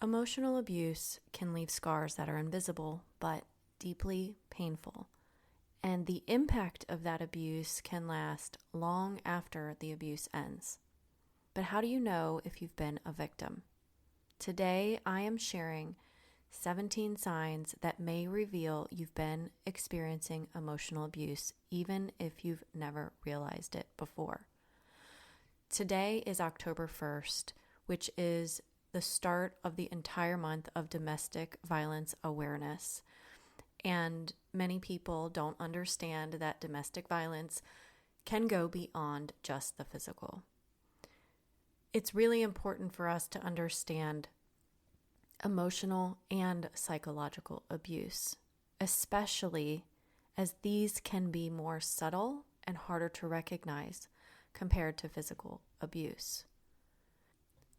Emotional abuse can leave scars that are invisible but deeply painful. And the impact of that abuse can last long after the abuse ends. But how do you know if you've been a victim? Today, I am sharing 17 signs that may reveal you've been experiencing emotional abuse, even if you've never realized it before. Today is October 1st, which is the start of the entire month of domestic violence awareness. And many people don't understand that domestic violence can go beyond just the physical. It's really important for us to understand emotional and psychological abuse, especially as these can be more subtle and harder to recognize compared to physical abuse.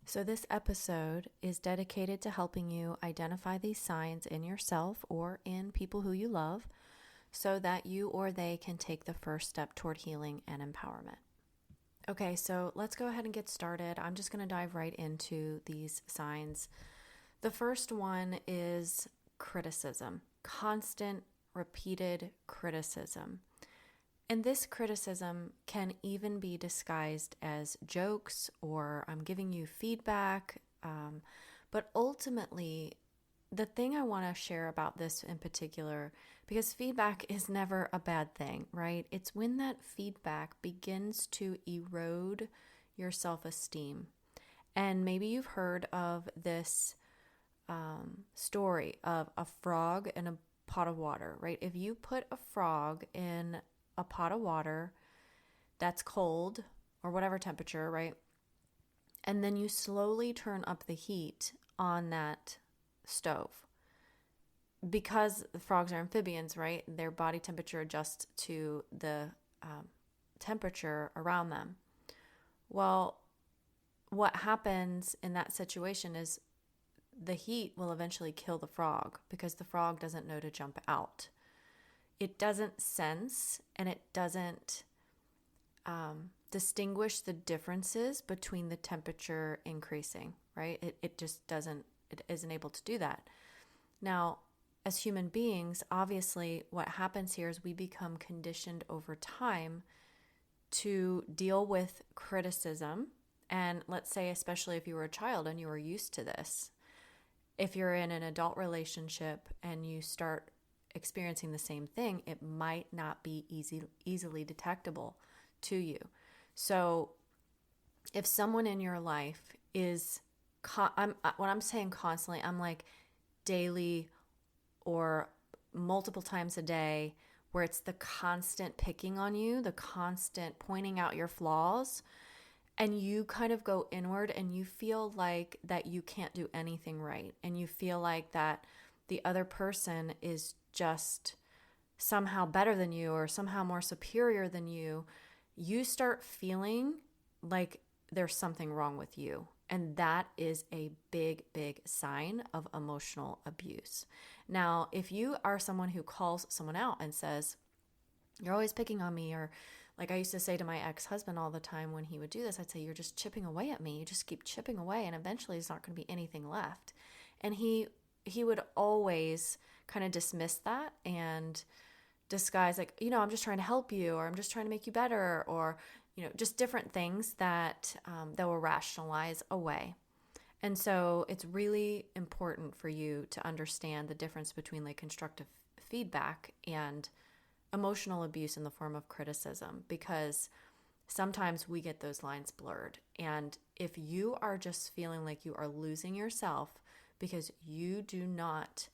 So this episode is dedicated to helping you identify these signs in yourself or in people who you love so that you or they can take the first step toward healing and empowerment. Okay, so let's go ahead and get started. I'm just going to dive right into these signs. The first one is criticism, constant, repeated criticism. And this criticism can even be disguised as jokes or I'm giving you feedback. But ultimately, the thing I want to share about this in particular, because feedback is never a bad thing, right? It's when that feedback begins to erode your self-esteem. And maybe you've heard of this story of a frog in a pot of water, right? If you put a frog in a pot of water that's cold or whatever temperature, right? And then you slowly turn up the heat on that stove. Because the frogs are amphibians, right? Their body temperature adjusts to the temperature around them. Well, what happens in that situation is the heat will eventually kill the frog because the frog doesn't know to jump out. It doesn't sense and it doesn't distinguish the differences between the temperature increasing, right? It just doesn't, it isn't able to do that. Now, as human beings, obviously what happens here is we become conditioned over time to deal with criticism. And let's say, especially if you were a child and you were used to this, if you're in an adult relationship and you start experiencing the same thing, it might not be easily detectable to you. So if someone in your life is, when I'm saying constantly, I'm like daily or multiple times a day, where it's the constant picking on you, the constant pointing out your flaws, and you kind of go inward and you feel like that you can't do anything right. And you feel like that the other person is just somehow better than you or somehow more superior than you, you start feeling like there's something wrong with you. And that is a big, big sign of emotional abuse. Now, if you are someone who calls someone out and says, you're always picking on me, or like I used to say to my ex-husband all the time when he would do this, I'd say, you're just chipping away at me. You just keep chipping away and eventually there's not going to be anything left. And he would always kind of dismiss that and disguise like, I'm just trying to help you, or I'm just trying to make you better, or, just different things that will rationalize away. And so it's really important for you to understand the difference between like constructive feedback and emotional abuse in the form of criticism, because sometimes we get those lines blurred. And if you are just feeling like you are losing yourself because you do not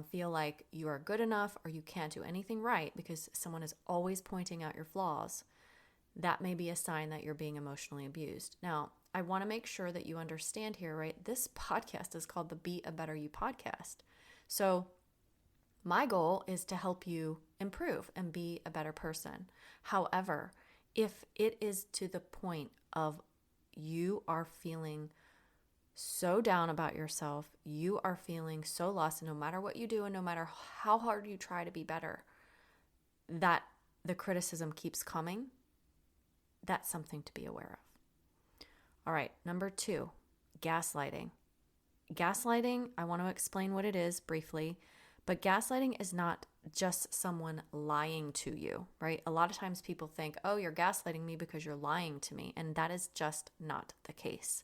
feel like you are good enough or you can't do anything right because someone is always pointing out your flaws, that may be a sign that you're being emotionally abused. Now, I want to make sure that you understand here, right? This podcast is called the Be a Better You podcast. So my goal is to help you improve and be a better person. However, if it is to the point of you are feeling so down about yourself, you are feeling so lost, and no matter what you do and no matter how hard you try to be better, that the criticism keeps coming, that's something to be aware of. All right, number 2, gaslighting. gaslighting, I want to explain what it is briefly, but gaslighting is not just someone lying to you, right? A lot of times people think, oh, you're gaslighting me because you're lying to me. And that is just not the case.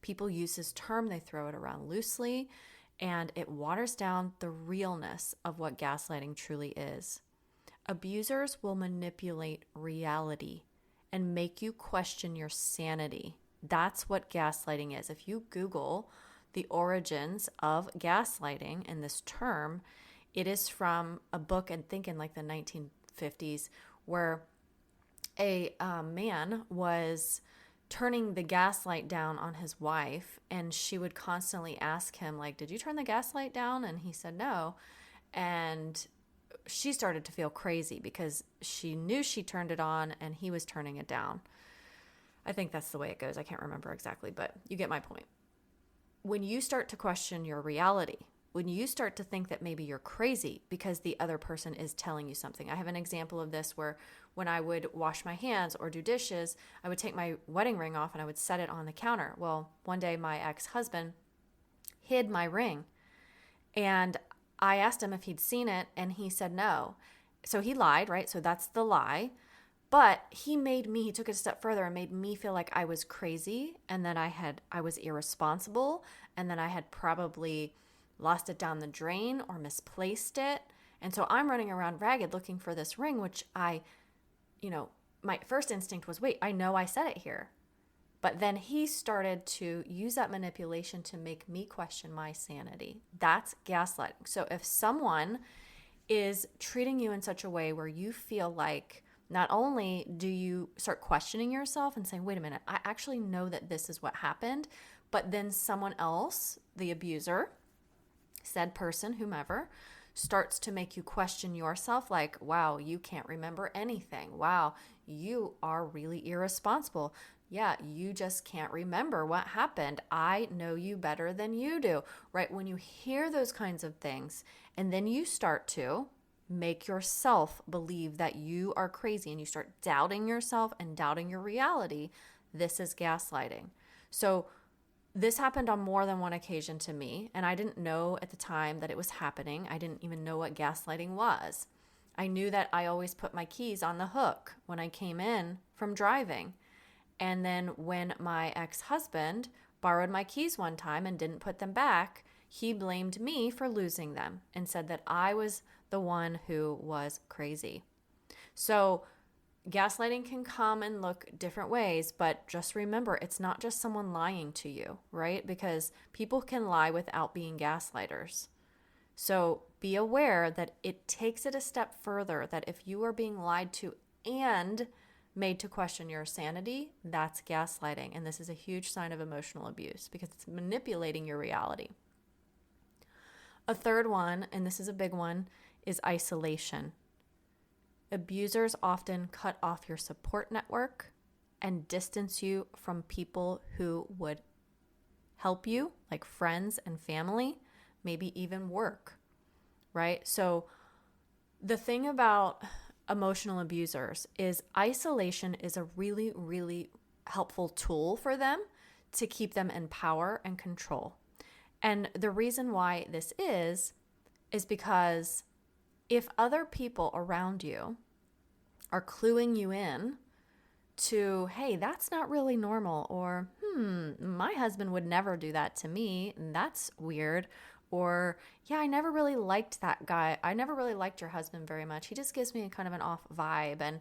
People use this term, they throw it around loosely, and it waters down the realness of what gaslighting truly is. Abusers will manipulate reality and make you question your sanity. That's what gaslighting is. If you Google the origins of gaslighting and this term, it is from a book, and think in like the 1950s, where a man was turning the gaslight down on his wife, and she would constantly ask him, like, did you turn the gaslight down? And he said no. And she started to feel crazy because she knew she turned it on and he was turning it down. I think that's the way it goes. I can't remember exactly, but you get my point. When you start to question your reality, when you start to think that maybe you're crazy because the other person is telling you something. I have an example of this where when I would wash my hands or do dishes, I would take my wedding ring off and I would set it on the counter. Well, one day my ex-husband hid my ring, and I asked him if he'd seen it, and he said no. So he lied, right? So that's the lie. But he took it a step further and made me feel like I was crazy and that I was irresponsible and that I had probably lost it down the drain or misplaced it. And so I'm running around ragged looking for this ring, which my first instinct was, wait, I know I said it here. But then he started to use that manipulation to make me question my sanity. That's gaslighting. So if someone is treating you in such a way where you feel like not only do you start questioning yourself and saying, wait a minute, I actually know that this is what happened, but then someone else, the abuser, said person, whomever, starts to make you question yourself, like, wow, you can't remember anything. Wow, you are really irresponsible. Yeah, you just can't remember what happened. I know you better than you do, right? When you hear those kinds of things, and then you start to make yourself believe that you are crazy and you start doubting yourself and doubting your reality, this is gaslighting. So this happened on more than one occasion to me, and I didn't know at the time that it was happening. I didn't even know what gaslighting was. I knew that I always put my keys on the hook when I came in from driving. And then when my ex-husband borrowed my keys one time and didn't put them back, he blamed me for losing them and said that I was the one who was crazy. So gaslighting can come and look different ways, but just remember, it's not just someone lying to you, right? Because people can lie without being gaslighters. So be aware that it takes it a step further, that if you are being lied to and made to question your sanity, that's gaslighting. And this is a huge sign of emotional abuse because it's manipulating your reality. A third one, and this is a big one, is isolation. Abusers often cut off your support network and distance you from people who would help you, like friends and family, maybe even work, right? So the thing about emotional abusers is isolation is a really, really helpful tool for them to keep them in power and control. And the reason why this is because if other people around you are cluing you in to, hey, that's not really normal, or, my husband would never do that to me, and that's weird, or, yeah, I never really liked that guy. I never really liked your husband very much. He just gives me kind of an off vibe, and,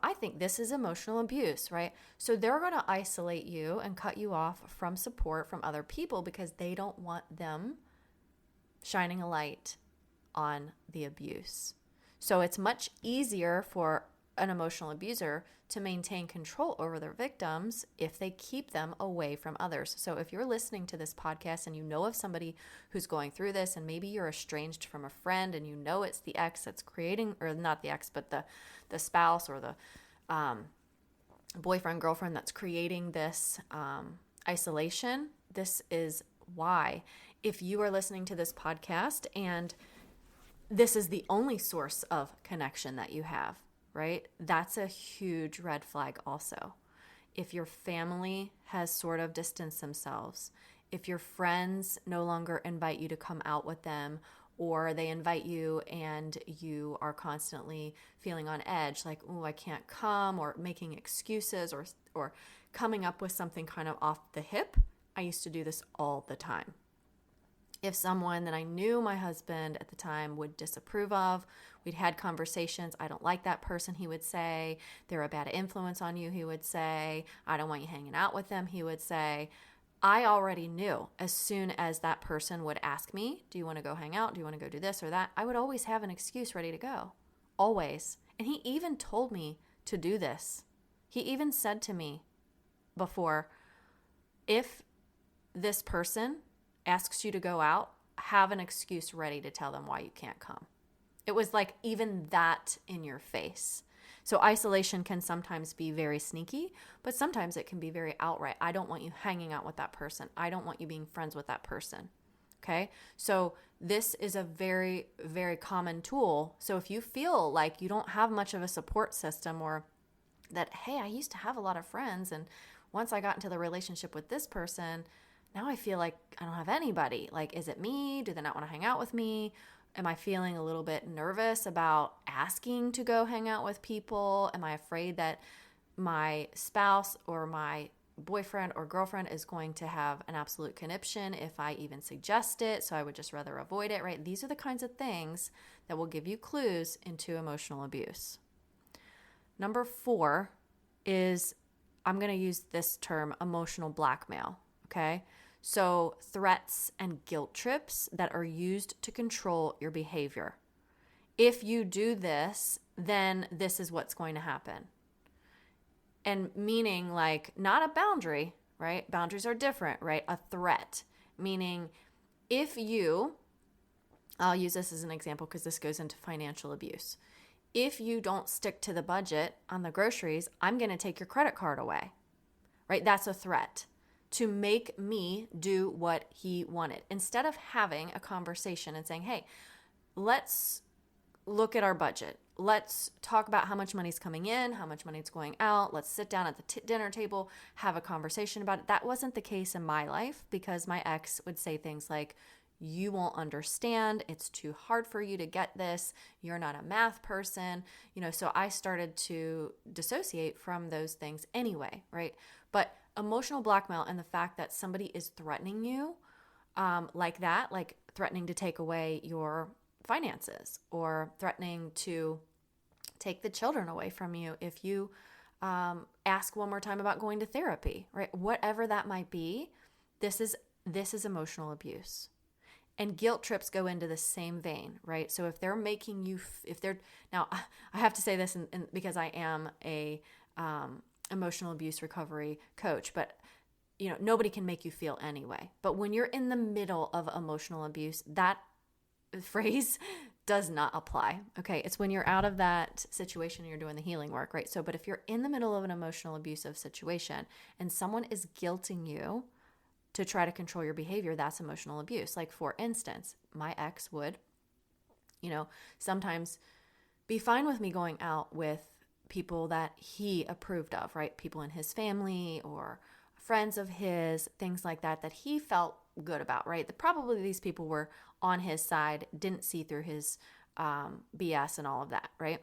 I think this is emotional abuse, right? So they're going to isolate you and cut you off from support from other people because they don't want them shining a light on the abuse. So it's much easier for an emotional abuser to maintain control over their victims if they keep them away from others. So if you're listening to this podcast and you know of somebody who's going through this, and maybe you're estranged from a friend and you know it's the ex that's creating, or not the ex, but the spouse or the boyfriend, girlfriend that's creating this isolation, this is why. If you are listening to this podcast and this is the only source of connection that you have, right? That's a huge red flag also. If your family has sort of distanced themselves, if your friends no longer invite you to come out with them, or they invite you and you are constantly feeling on edge, like, oh, I can't come, or making excuses, or coming up with something kind of off the hip. I used to do this all the time. If someone that I knew my husband at the time would disapprove of, we'd had conversations, I don't like that person, he would say. They're a bad influence on you, he would say. I don't want you hanging out with them, he would say. I already knew as soon as that person would ask me, do you want to go hang out? Do you want to go do this or that? I would always have an excuse ready to go. Always. And he even told me to do this. He even said to me before, if this person asks you to go out, have an excuse ready to tell them why you can't come. It was like even that in your face. So isolation can sometimes be very sneaky, but sometimes it can be very outright. I don't want you hanging out with that person. I don't want you being friends with that person. Okay? So this is a very, very common tool. So if you feel like you don't have much of a support system, or that, hey, I used to have a lot of friends, and once I got into the relationship with this person, now I feel like I don't have anybody. Like, is it me? Do they not want to hang out with me? Am I feeling a little bit nervous about asking to go hang out with people? Am I afraid that my spouse or my boyfriend or girlfriend is going to have an absolute conniption if I even suggest it? So I would just rather avoid it, right? These are the kinds of things that will give you clues into emotional abuse. Number 4 is, I'm going to use this term, emotional blackmail, okay? So threats and guilt trips that are used to control your behavior. If you do this, then this is what's going to happen. And meaning, like, not a boundary, right? Boundaries are different, right? A threat, meaning if you, I'll use this as an example because this goes into financial abuse. If you don't stick to the budget on the groceries, I'm going to take your credit card away, right? That's a threat to make me do what he wanted. Instead of having a conversation and saying, hey, let's look at our budget. Let's talk about how much money's coming in, how much money's going out. Let's sit down at the dinner table, have a conversation about it. That wasn't the case in my life because my ex would say things like, you won't understand. It's too hard for you to get this. You're not a math person. So I started to dissociate from those things anyway, right? But emotional blackmail and the fact that somebody is threatening you like that, like threatening to take away your finances or threatening to take the children away from you if you ask one more time about going to therapy, right? Whatever that might be, this is emotional abuse. And guilt trips go into the same vein, right? So if they're making you, now I have to say this because I am a emotional abuse recovery coach, but nobody can make you feel anyway. But when you're in the middle of emotional abuse, that phrase does not apply. Okay, it's when you're out of that situation and you're doing the healing work, right? So, but if you're in the middle of an emotional abusive situation and someone is guilting you to try to control your behavior, that's emotional abuse. Like, for instance, my ex would, sometimes be fine with me going out with people that he approved of, right? People in his family or friends of his, things like that, that he felt good about, right? Probably these people were on his side, didn't see through his BS and all of that, right?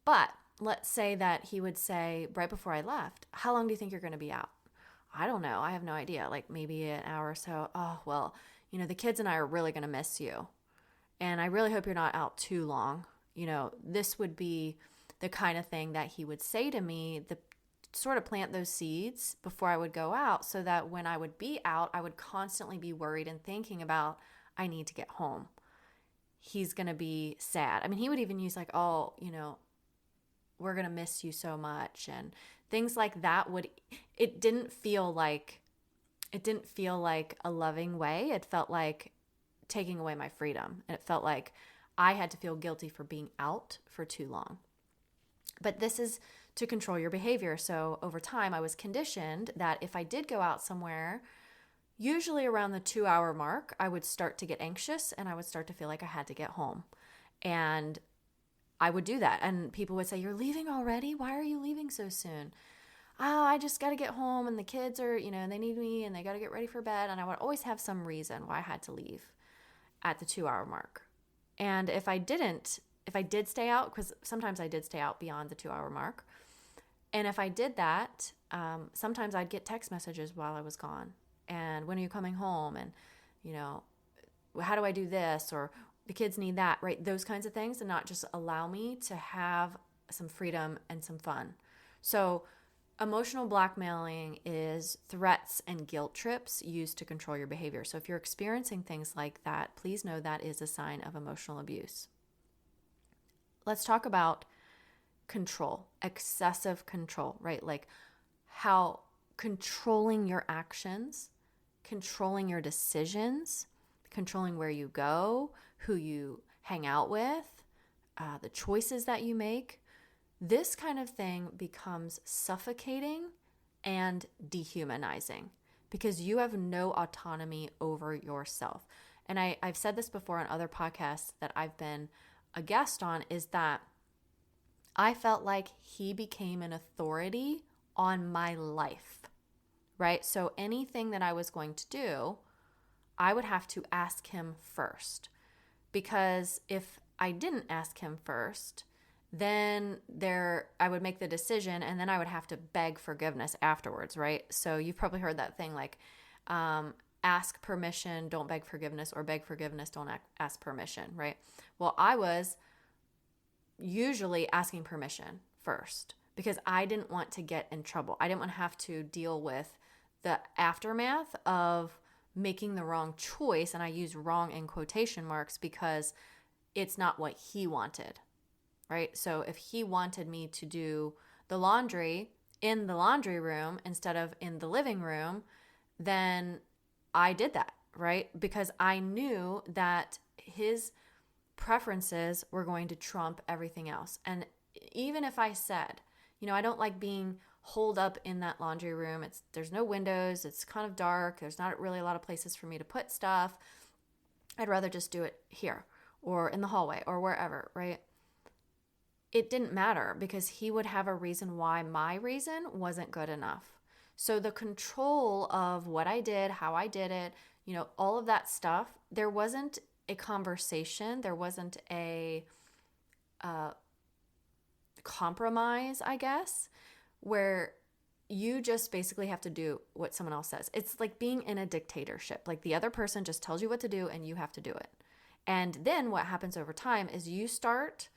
But let's say that he would say right before I left, how long do you think you're going to be out? I don't know. I have no idea. Like maybe an hour or so. Oh, well, the kids and I are really going to miss you. And I really hope you're not out too long. This would be the kind of thing that he would say to me, the sort of plant those seeds before I would go out so that when I would be out, I would constantly be worried and thinking about, I need to get home. He's going to be sad. I mean, he would even use like, oh, we're going to miss you so much. And things like that it didn't feel like a loving way. It felt like taking away my freedom. And it felt like I had to feel guilty for being out for too long. But this is to control your behavior. So over time, I was conditioned that if I did go out somewhere, usually around the 2-hour mark, I would start to get anxious and I would start to feel like I had to get home. And I would do that. And people would say, you're leaving already? Why are you leaving so soon? oh, I just got to get home and the kids are, they need me and they got to get ready for bed. And I would always have some reason why I had to leave at the 2 hour mark. And if I did stay out, because sometimes I did stay out beyond the 2 hour mark. And if I did that, sometimes I'd get text messages while I was gone. And when are you coming home? And, how do I do this? Or the kids need that, right? Those kinds of things, and not just allow me to have some freedom and some fun. So emotional blackmailing is threats and guilt trips used to control your behavior. So if you're experiencing things like that, please know that is a sign of emotional abuse. Let's talk about control, excessive control, right? Like how controlling your actions, controlling your decisions, controlling where you go, who you hang out with, the choices that you make. This kind of thing becomes suffocating and dehumanizing because you have no autonomy over yourself. And I've said this before on other podcasts that I've been a guest on, is that I felt like he became an authority on my life, right? So anything that I was going to do, I would have to ask him first. Because if I didn't ask him first, then I would make the decision and then I would have to beg forgiveness afterwards, right? So you've probably heard that thing like, ask permission, don't beg forgiveness, or beg forgiveness, don't ask permission, right? Well, I was usually asking permission first because I didn't want to get in trouble. I didn't want to have to deal with the aftermath of making the wrong choice. And I use wrong in quotation marks because it's not what he wanted, right? So if he wanted me to do the laundry in the laundry room instead of in the living room, then I did that, right? Because I knew that his preferences were going to trump everything else. And even if I said, I don't like being holed up in that laundry room. There's no windows. It's kind of dark. There's not really a lot of places for me to put stuff. I'd rather just do it here or in the hallway or wherever, right? It didn't matter because he would have a reason why my reason wasn't good enough. So the control of what I did, how I did it, all of that stuff, there wasn't a conversation. There wasn't a compromise, I guess, where you just basically have to do what someone else says. It's like being in a dictatorship. Like the other person just tells you what to do and you have to do it. And then what happens over time is you start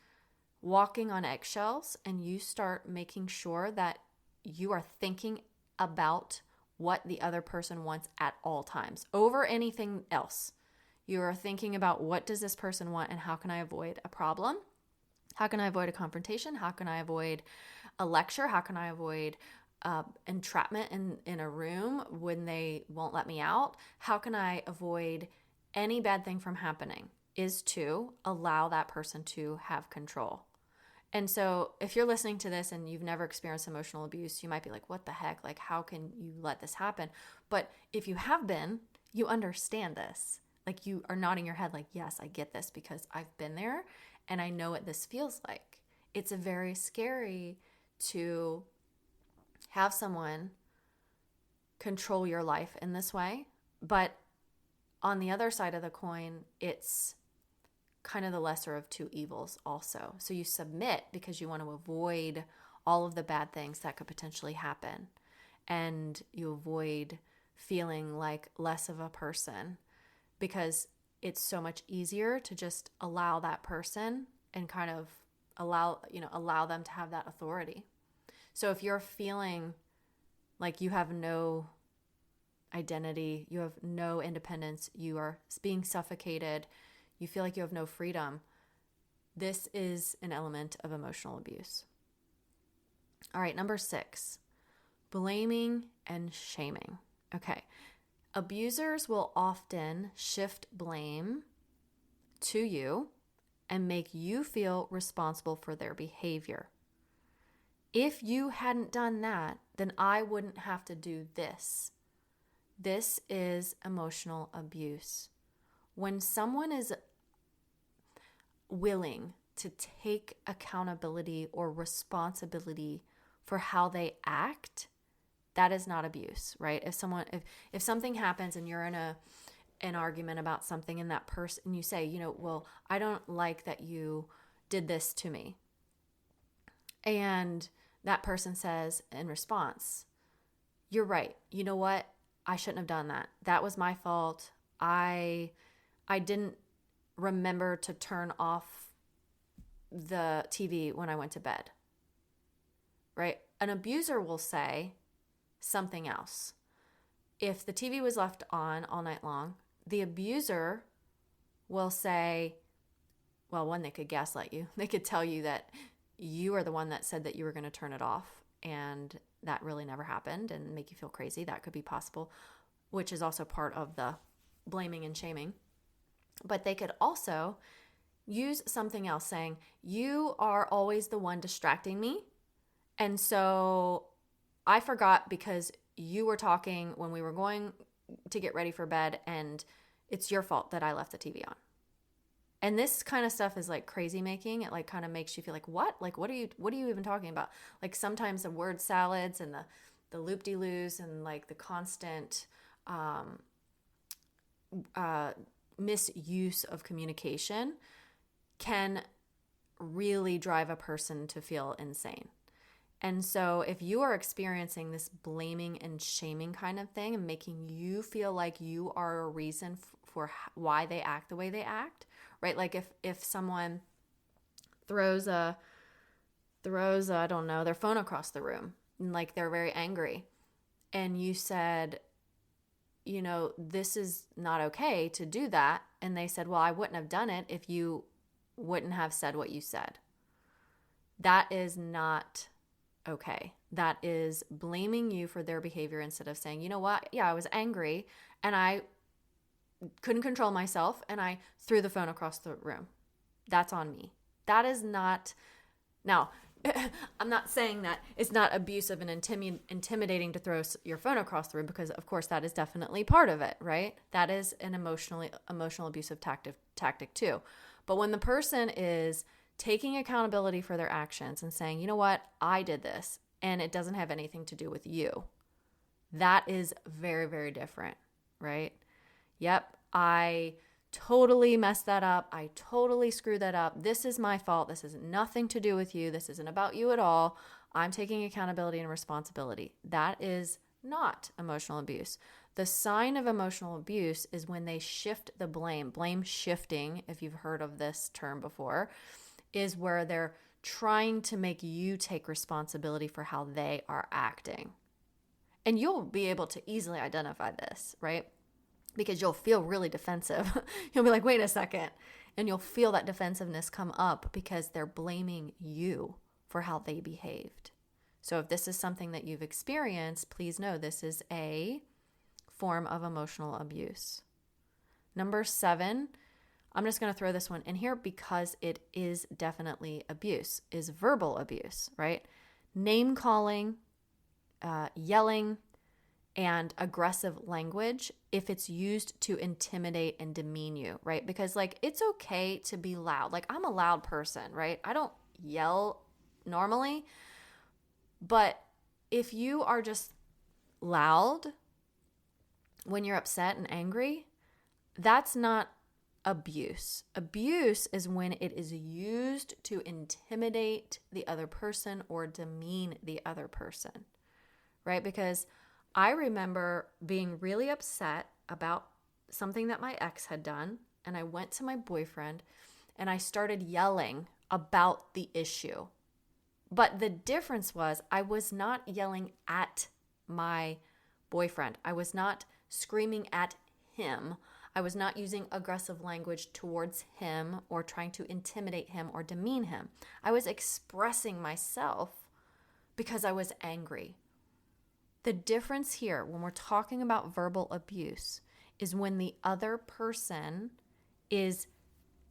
walking on eggshells and you start making sure that you are thinking about what the other person wants at all times over anything else. You are thinking about what does this person want and how can I avoid a problem? How can I avoid a confrontation? How can I avoid a lecture? How can I avoid entrapment in a room when they won't let me out? How can I avoid any bad thing from happening? Is to allow that person to have control. And so if you're listening to this and you've never experienced emotional abuse, you might be like, what the heck? Like, how can you let this happen? But if you have been, you understand this. Like you are nodding your head like, yes, I get this because I've been there and I know what this feels like. It's very scary to have someone control your life in this way. But on the other side of the coin, it's kind of the lesser of two evils also. So you submit because you want to avoid all of the bad things that could potentially happen. And you avoid feeling like less of a person because it's so much easier to just allow that person and kind of allow them to have that authority. So if you're feeling like you have no identity, you have no independence, you are being suffocated, you feel like you have no freedom, this is an element of emotional abuse. All right, number 6, blaming and shaming. Okay, abusers will often shift blame to you and make you feel responsible for their behavior. If you hadn't done that, then I wouldn't have to do this. This is emotional abuse. When someone is willing to take accountability or responsibility for how they act, That is not abuse, right? If something happens and you're in an argument about something, and that person, you say, well, I don't like that you did this to me. And that person says in response, you're right. You know what? I shouldn't have done that. That was my fault. I didn't remember to turn off the TV when I went to bed. Right? An abuser will say something else. If the TV was left on all night long, the abuser will say, well, one, they could gaslight you. They could tell you that you are the one that said that you were going to turn it off, and that really never happened, and make you feel crazy. That could be possible, which is also part of the blaming and shaming. But they could also use something else, saying, you are always the one distracting me, and so I forgot because you were talking when we were going to get ready for bed, and it's your fault that I left the TV on. And this kind of stuff is like crazy making. It like kind of makes you feel like, what? Like, what are you even talking about? Like sometimes the word salads and the loop-de-loos and like the constant misuse of communication can really drive a person to feel insane. And so if you are experiencing this blaming and shaming kind of thing and making you feel like you are a reason for why they act the way they act, right? Like if someone throws I don't know, their phone across the room, and like they're very angry, and you said, this is not okay to do that. And they said, well, I wouldn't have done it if you wouldn't have said what you said. That is not okay. That is blaming you for their behavior instead of saying, you know what? Yeah, I was angry and I couldn't control myself and I threw the phone across the room. That's on me. That is not, now, I'm not saying that it's not abusive and intimidating to throw your phone across the room, because of course that is definitely part of it, right? That is an emotional abusive tactic too. But when the person is taking accountability for their actions and saying, you know what, I did this and it doesn't have anything to do with you, that is very, very different, right? Yep, I totally messed that up. I totally screwed that up. This is my fault. This has nothing to do with you. This isn't about you at all. I'm taking accountability and responsibility. That is not emotional abuse. The sign of emotional abuse is when they shift the blame. Blame shifting, if you've heard of this term before, is where they're trying to make you take responsibility for how they are acting. And you'll be able to easily identify this, right? Because you'll feel really defensive. You'll be like, wait a second. And you'll feel that defensiveness come up because they're blaming you for how they behaved. So if this is something that you've experienced, please know this is a form of emotional abuse. Number 7, I'm just going to throw this one in here because it is definitely abuse, is verbal abuse, right? Name calling, yelling, and aggressive language if it's used to intimidate and demean you, right? Because like it's okay to be loud. Like I'm a loud person, right? I don't yell normally, but if you are just loud when you're upset and angry, that's not abuse. Abuse is when it is used to intimidate the other person or demean the other person, right? Because I remember being really upset about something that my ex had done, and I went to my boyfriend and I started yelling about the issue. But the difference was I was not yelling at my boyfriend. I was not screaming at him. I was not using aggressive language towards him or trying to intimidate him or demean him. I was expressing myself because I was angry. The difference here when we're talking about verbal abuse is when the other person is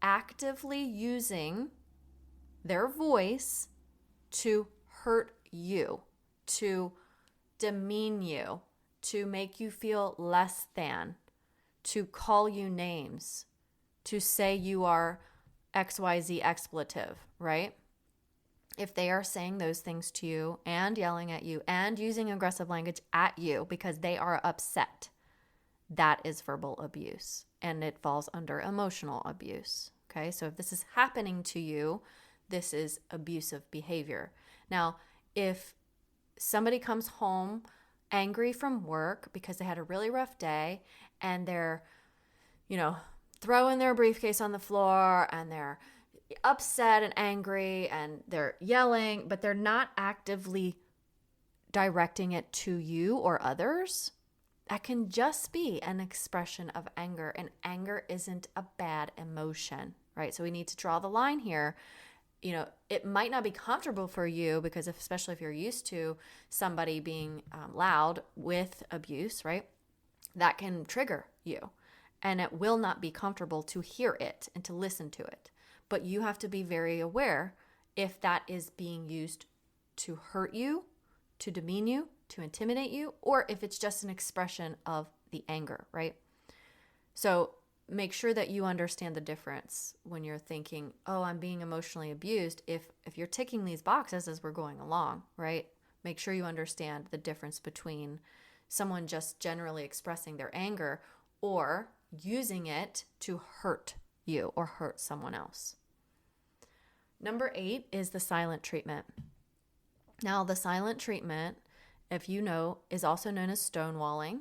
actively using their voice to hurt you, to demean you, to make you feel less than, to call you names, to say you are XYZ expletive, right? if they are saying those things to you and yelling at you and using aggressive language at you because they are upset, that is verbal abuse, and it falls under emotional abuse. Okay, so if this is happening to you, this is abusive behavior. Now, if somebody comes home angry from work because they had a really rough day and they're, throwing their briefcase on the floor and they're upset and angry and they're yelling, but they're not actively directing it to you or others, that can just be an expression of anger. And anger isn't a bad emotion, right? So we need to draw the line here. It might not be comfortable for you because especially if you're used to somebody being loud with abuse, right? That can trigger you, and it will not be comfortable to hear it and to listen to it. But you have to be very aware if that is being used to hurt you, to demean you, to intimidate you, or if it's just an expression of the anger, right? So make sure that you understand the difference when you're thinking, oh, I'm being emotionally abused. If you're ticking these boxes as we're going along, right? Make sure you understand the difference between someone just generally expressing their anger or using it to hurt you or hurt someone else. Number 8 is the silent treatment. Now, the silent treatment, if you know, is also known as stonewalling.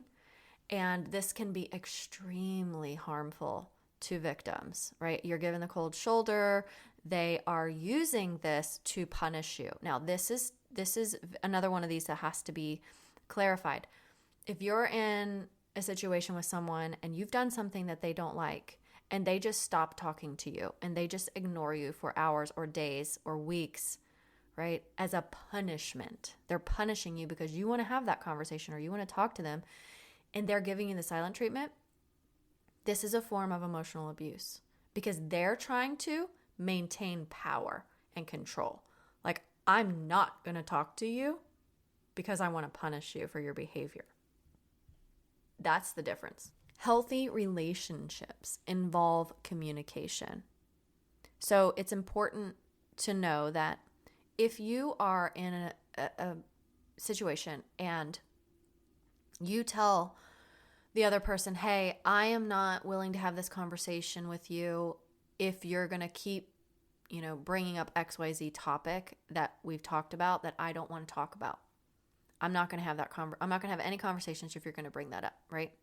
And this can be extremely harmful to victims, right? You're given the cold shoulder. They are using this to punish you. Now, this is another one of these that has to be clarified. If you're in a situation with someone and you've done something that they don't like, and they just stop talking to you and they just ignore you for hours or days or weeks, right? As a punishment. They're punishing you because you want to have that conversation or you want to talk to them, and they're giving you the silent treatment. This is a form of emotional abuse because they're trying to maintain power and control. Like, I'm not going to talk to you because I want to punish you for your behavior. That's the difference. Healthy relationships involve communication. So it's important to know that if you are in a situation and you tell the other person, hey, I am not willing to have this conversation with you if you're going to keep, bringing up XYZ topic that we've talked about that I don't want to talk about. I'm not going to have I'm not going to have any conversations if you're going to bring that up, right?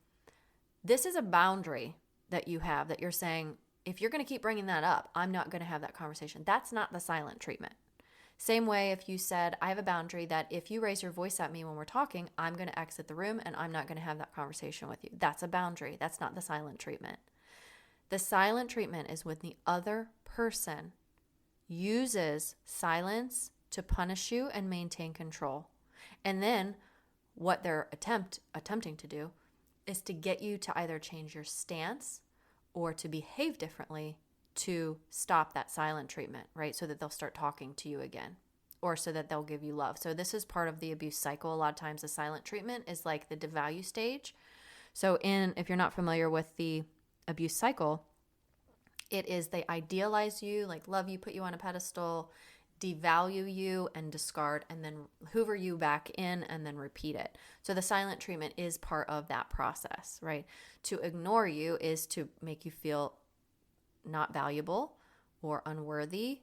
This is a boundary that you have that you're saying, if you're going to keep bringing that up, I'm not going to have that conversation. That's not the silent treatment. Same way if you said, I have a boundary that if you raise your voice at me when we're talking, I'm going to exit the room and I'm not going to have that conversation with you. That's a boundary. That's not the silent treatment. The silent treatment is when the other person uses silence to punish you and maintain control. And then what they're attempting to do is to get you to either change your stance or to behave differently to stop that silent treatment, right? So that they'll start talking to you again, or so that they'll give you love. So this is part of the abuse cycle. A lot of times the silent treatment is like the devalue stage. So if you're not familiar with the abuse cycle, it is they idealize you, like love you, put you on a pedestal, devalue you and discard, and then hoover you back in and then repeat it. So the silent treatment is part of that process, right? To ignore you is to make you feel not valuable or unworthy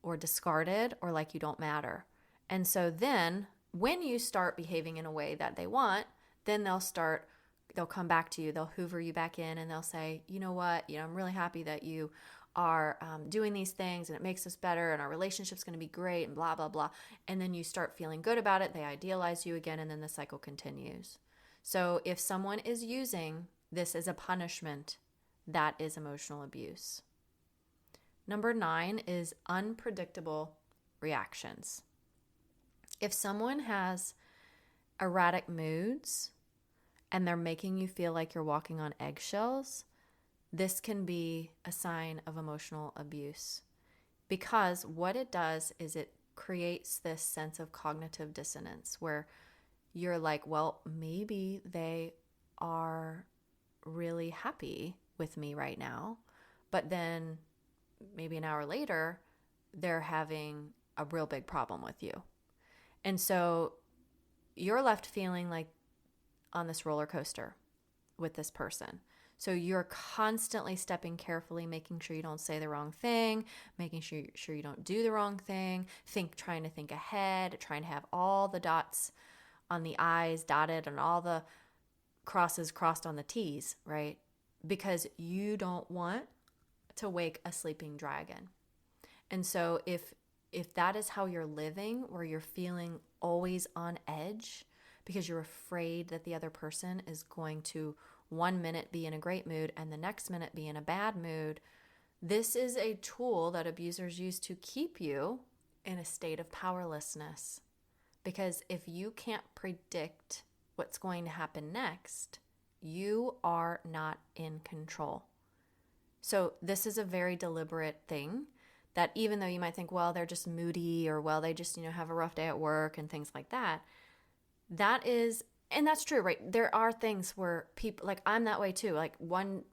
or discarded or like you don't matter. And so then when you start behaving in a way that they want, then they'll come back to you, they'll hoover you back in, and they'll say, you know what, I'm really happy that you are doing these things and it makes us better and our relationship's going to be great and blah, blah, blah. And then you start feeling good about it. They idealize you again, and then the cycle continues. So if someone is using this as a punishment, that is emotional abuse. Number 9 is unpredictable reactions. If someone has erratic moods and they're making you feel like you're walking on eggshells, this can be a sign of emotional abuse, because what it does is it creates this sense of cognitive dissonance where you're like, well, maybe they are really happy with me right now, but then maybe an hour later, they're having a real big problem with you. And so you're left feeling like on this roller coaster with this person. So you're constantly stepping carefully, making sure you don't say the wrong thing, making sure you don't do the wrong thing, trying to think ahead, trying to have all the dots on the I's dotted and all the crosses crossed on the T's, right? Because you don't want to wake a sleeping dragon. And so if that is how you're living, where you're feeling always on edge because you're afraid that the other person is going to 1 minute be in a great mood and the next minute be in a bad mood, this is a tool that abusers use to keep you in a state of powerlessness. Because if you can't predict what's going to happen next, you are not in control. So this is a very deliberate thing that even though you might think, well, they're just moody, or well, they just, have a rough day at work and things like that. That is, and that's true, right? There are things where people, like I'm that way too. Like one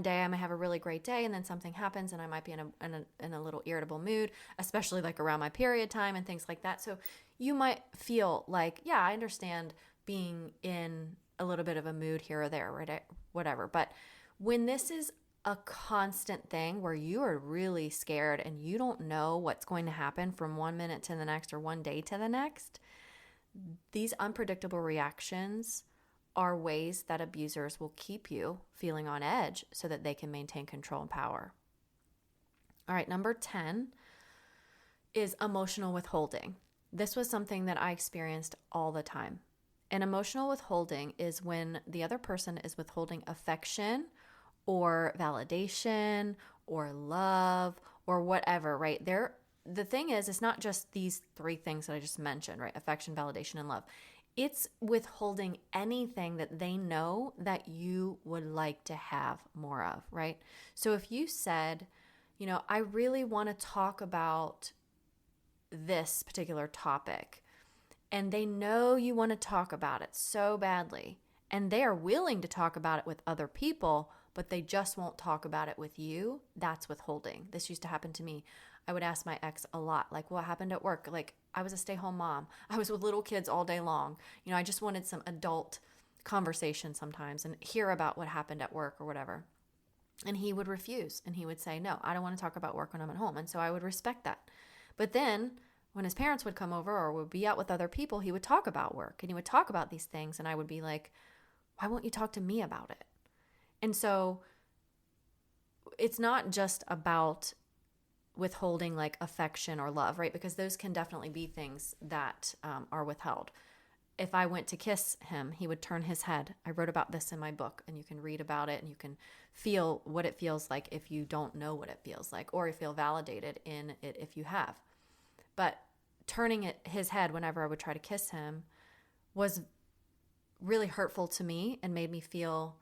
day I might have a really great day and then something happens and I might be in a little irritable mood, especially like around my period time and things like that. So you might feel like, yeah, I understand being in a little bit of a mood here or there, right? Whatever. But when this is a constant thing where you are really scared and you don't know what's going to happen from 1 minute to the next or one day to the next, these unpredictable reactions are ways that abusers will keep you feeling on edge so that they can maintain control and power. All right, number 10 is emotional withholding. This was something that I experienced all the time. And emotional withholding is when the other person is withholding affection or validation or love or whatever, right? The thing is, it's not just these three things that I just mentioned, right? Affection, validation, and love. It's withholding anything that they know that you would like to have more of, right? So if you said, I really want to talk about this particular topic, and they know you want to talk about it so badly, and they are willing to talk about it with other people, but they just won't talk about it with you, that's withholding. This used to happen to me. I would ask my ex a lot, like, what happened at work? Like, I was a stay-home mom. I was with little kids all day long. I just wanted some adult conversation sometimes and hear about what happened at work or whatever. And he would refuse, and he would say, no, I don't want to talk about work when I'm at home. And so I would respect that. But then when his parents would come over or would be out with other people, he would talk about work and he would talk about these things. And I would be like, why won't you talk to me about it? And so it's not just about withholding like affection or love, right? Because those can definitely be things that are withheld. If I went to kiss him, he would turn his head. I wrote about this in my book, and you can read about it and you can feel what it feels like if you don't know what it feels like, or you feel validated in it if you have. But turning his head whenever I would try to kiss him was really hurtful to me and made me feel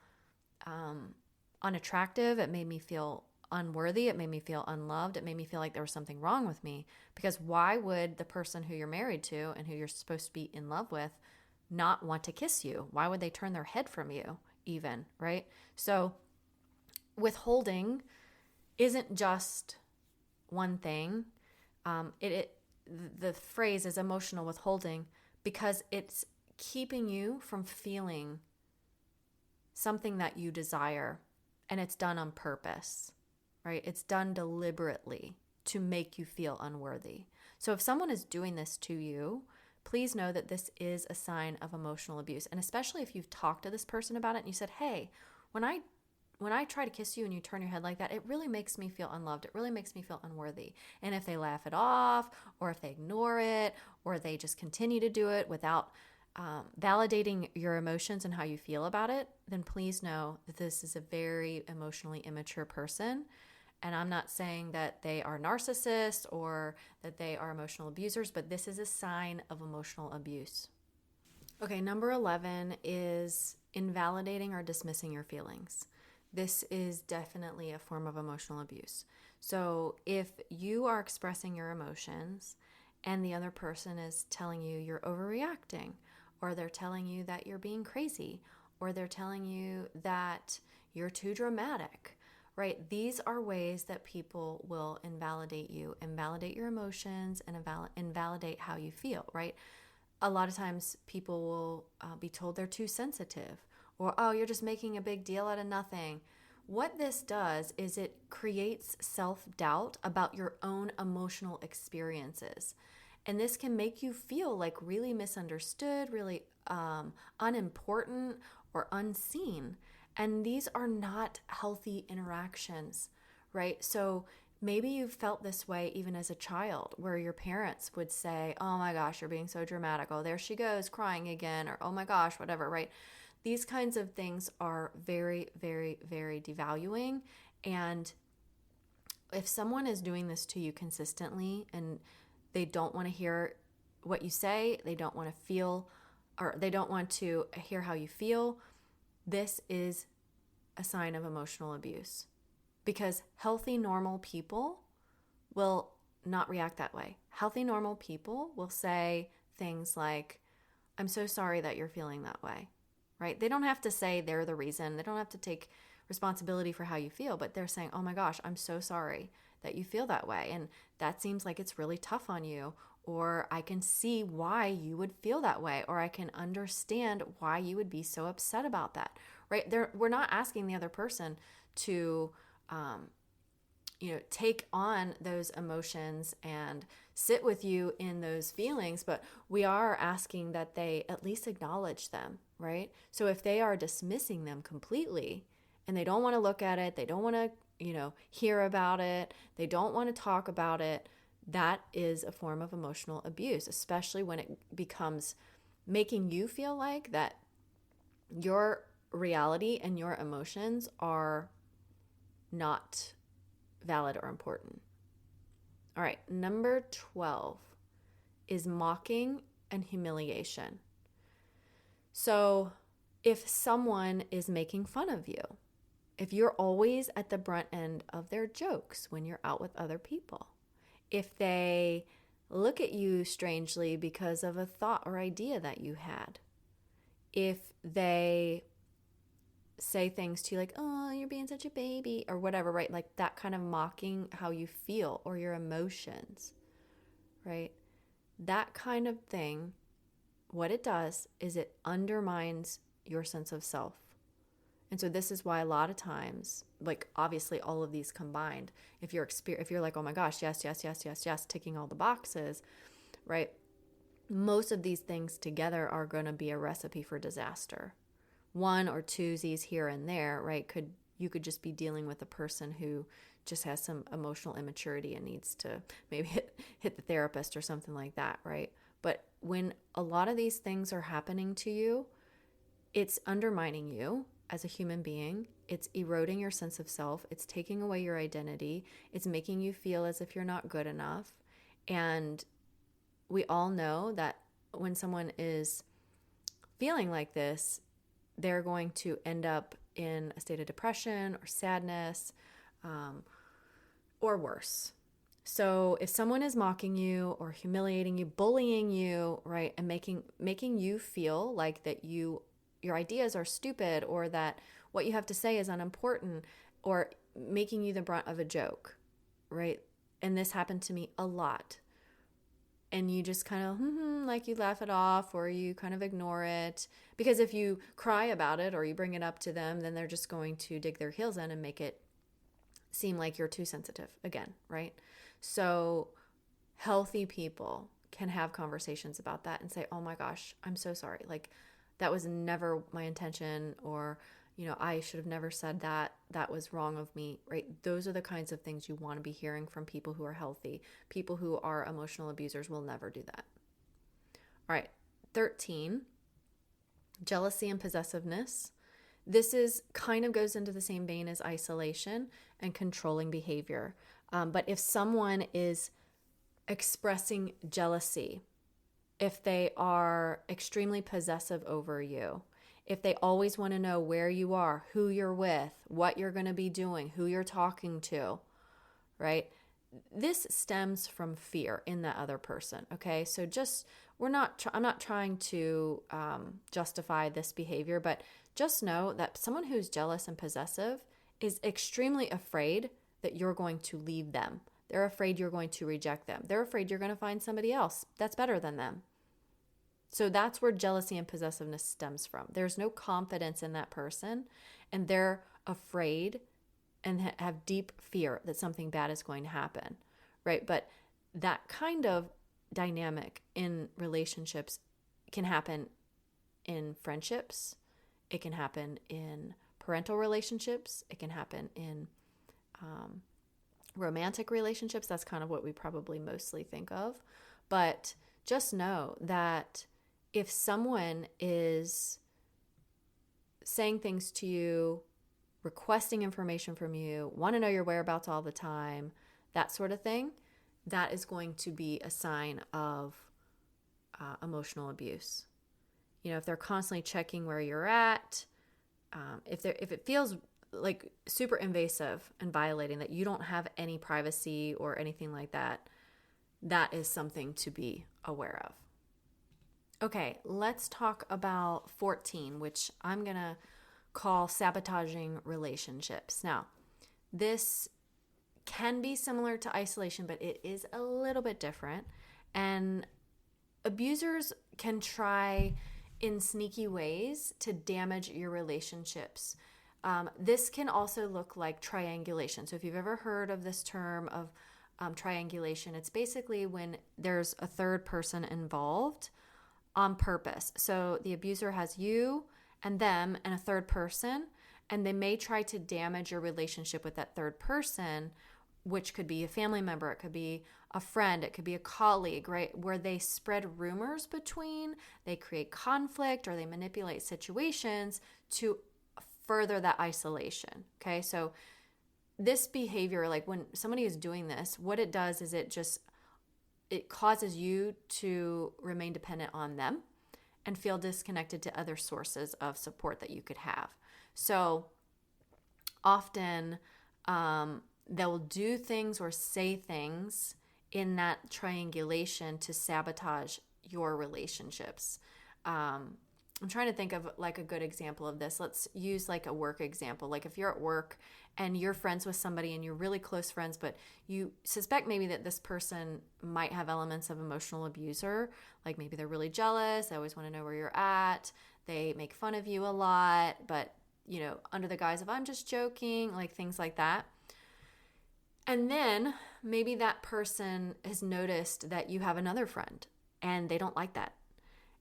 unattractive. It made me feel unworthy. It made me feel unloved. It made me feel like there was something wrong with me, because why would the person who you're married to and who you're supposed to be in love with not want to kiss you? Why would they turn their head from you even, right? So withholding isn't just one thing. The phrase is emotional withholding because it's keeping you from feeling something that you desire, and it's done on purpose, right? It's done deliberately to make you feel unworthy. So if someone is doing this to you, please know that this is a sign of emotional abuse. And especially if you've talked to this person about it and you said, hey, when I try to kiss you and you turn your head like that, it really makes me feel unloved. It really makes me feel unworthy. And if they laugh it off, or if they ignore it, or they just continue to do it without validating your emotions and how you feel about it, then please know that this is a very emotionally immature person. And I'm not saying that they are narcissists or that they are emotional abusers, but this is a sign of emotional abuse. Okay, number 11 is invalidating or dismissing your feelings. This is definitely a form of emotional abuse. So if you are expressing your emotions and the other person is telling you you're overreacting, or they're telling you that you're being crazy, or they're telling you that you're too dramatic, right? These are ways that people will invalidate you, invalidate your emotions, and invalidate how you feel, right? A lot of times people will be told they're too sensitive, or, oh, you're just making a big deal out of nothing. What this does is it creates self-doubt about your own emotional experiences. And this can make you feel like really misunderstood, really unimportant, or unseen. And these are not healthy interactions, right? So maybe you've felt this way even as a child, where your parents would say, oh my gosh, you're being so dramatic. Oh, there she goes crying again, or oh my gosh, whatever, right? These kinds of things are very, very, very devaluing. And if someone is doing this to you consistently and they don't want to hear what you say, they don't want to feel, or they don't want to hear how you feel, this is a sign of emotional abuse. Because healthy, normal people will not react that way. Healthy, normal people will say things like, I'm so sorry that you're feeling that way, right? They don't have to say they're the reason. They don't have to take responsibility for how you feel, but they're saying, oh my gosh, I'm so sorry that you feel that way. And that seems like it's really tough on you. Or I can see why you would feel that way. Or I can understand why you would be so upset about that, right? We're not asking the other person to take on those emotions and sit with you in those feelings, but we are asking that they at least acknowledge them, right? So if they are dismissing them completely and they don't want to look at it, they don't want to, hear about it, they don't want to talk about it, that is a form of emotional abuse, especially when it becomes making you feel like that your reality and your emotions are not valid or important. All right, number 12 is mocking and humiliation. So if someone is making fun of you, if you're always at the brunt end of their jokes when you're out with other people, if they look at you strangely because of a thought or idea that you had, if they say things to you like, oh, you're being such a baby, or whatever, right? Like that kind of mocking how you feel or your emotions, right? That kind of thing, what it does is it undermines your sense of self. And so this is why a lot of times, like obviously all of these combined, if you're like, oh my gosh, yes, yes, yes, yes, yes, ticking all the boxes, right? Most of these things together are going to be a recipe for disaster. One or twosies here and there, right? You could just be dealing with a person who just has some emotional immaturity and needs to maybe hit the therapist or something like that, right? But when a lot of these things are happening to you, it's undermining you as a human being. It's eroding your sense of self. It's taking away your identity. It's making you feel as if you're not good enough. And we all know that when someone is feeling like this, they're going to end up in a state of depression or sadness, or worse. So if someone is mocking you or humiliating you, bullying you, right, and making you feel like that your ideas are stupid, or that what you have to say is unimportant, or making you the brunt of a joke, right? And this happened to me a lot. And you just kind of, like you laugh it off, or you kind of ignore it. Because if you cry about it or you bring it up to them, then they're just going to dig their heels in and make it seem like you're too sensitive again, right? So healthy people can have conversations about that and say, oh my gosh, I'm so sorry. Like that was never my intention, or, I should have never said that. That was wrong of me, right? Those are the kinds of things you want to be hearing from people who are healthy. People who are emotional abusers will never do that. All right, 13, jealousy and possessiveness. This kind of goes into the same vein as isolation and controlling behavior. But if someone is expressing jealousy, if they are extremely possessive over you, if they always want to know where you are, who you're with, what you're going to be doing, who you're talking to, right? This stems from fear in the other person, okay? So I'm not trying to justify this behavior, but just know that someone who's jealous and possessive is extremely afraid that you're going to leave them. They're afraid you're going to reject them. They're afraid you're going to find somebody else that's better than them. So that's where jealousy and possessiveness stems from. There's no confidence in that person, and they're afraid and have deep fear that something bad is going to happen, right? But that kind of dynamic in relationships can happen in friendships. It can happen in parental relationships. It can happen in romantic relationships. That's kind of what we probably mostly think of. But just know that if someone is saying things to you, requesting information from you, want to know your whereabouts all the time, that sort of thing, that is going to be a sign of emotional abuse. If they're constantly checking where you're at, if it feels like super invasive and violating, that you don't have any privacy or anything like that, that is something to be aware of. Okay, let's talk about 14, which I'm going to call sabotaging relationships. Now, this can be similar to isolation, but it is a little bit different. And abusers can try in sneaky ways to damage your relationships. This can also look like triangulation. So if you've ever heard of this term of triangulation, it's basically when there's a third person involved on purpose. So the abuser has you and them and a third person, and they may try to damage your relationship with that third person, which could be a family member, it could be a friend, it could be a colleague, right? Where they spread rumors between, they create conflict, or they manipulate situations to further that isolation, okay? So this behavior, like when somebody is doing this, what it does is it causes you to remain dependent on them and feel disconnected to other sources of support that you could have. So often they'll do things or say things in that triangulation to sabotage your relationships. I'm trying to think of like a good example of this. Let's use like a work example. Like if you're at work and you're friends with somebody and you're really close friends, but you suspect maybe that this person might have elements of emotional abuser. Like maybe they're really jealous. They always want to know where you're at. They make fun of you a lot, but under the guise of I'm just joking, like things like that. And then maybe that person has noticed that you have another friend and they don't like that.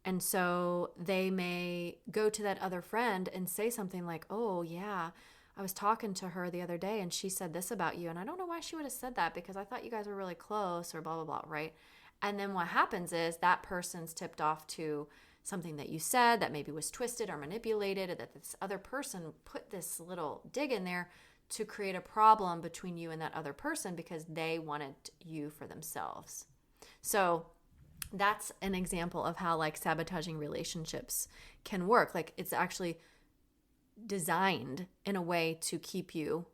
And so they may go to that other friend and say something like, oh yeah, I was talking to her the other day and she said this about you. And I don't know why she would have said that because I thought you guys were really close or blah, blah, blah, right? And then what happens is that person's tipped off to something that you said that maybe was twisted or manipulated, or that this other person put this little dig in there to create a problem between you and that other person because they wanted you for themselves. So that's an example of how like sabotaging relationships can work. Like it's actually designed in a way to keep you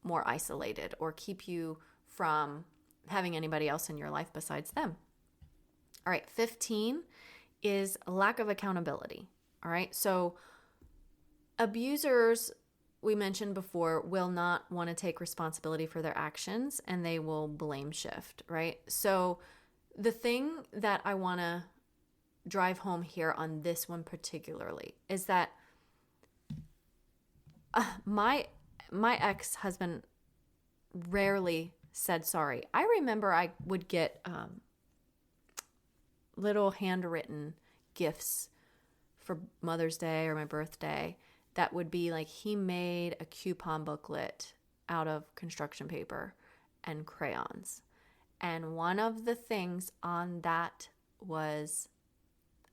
more isolated or keep you from having anybody else in your life besides them. All right, 15 is lack of accountability. All right, so abusers, we mentioned before, will not want to take responsibility for their actions and they will blame shift, right? So the thing that I want to drive home here on this one particularly is that my ex-husband rarely said sorry. I remember I would get little handwritten gifts for Mother's Day or my birthday that would be like he made a coupon booklet out of construction paper and crayons. And one of the things on that was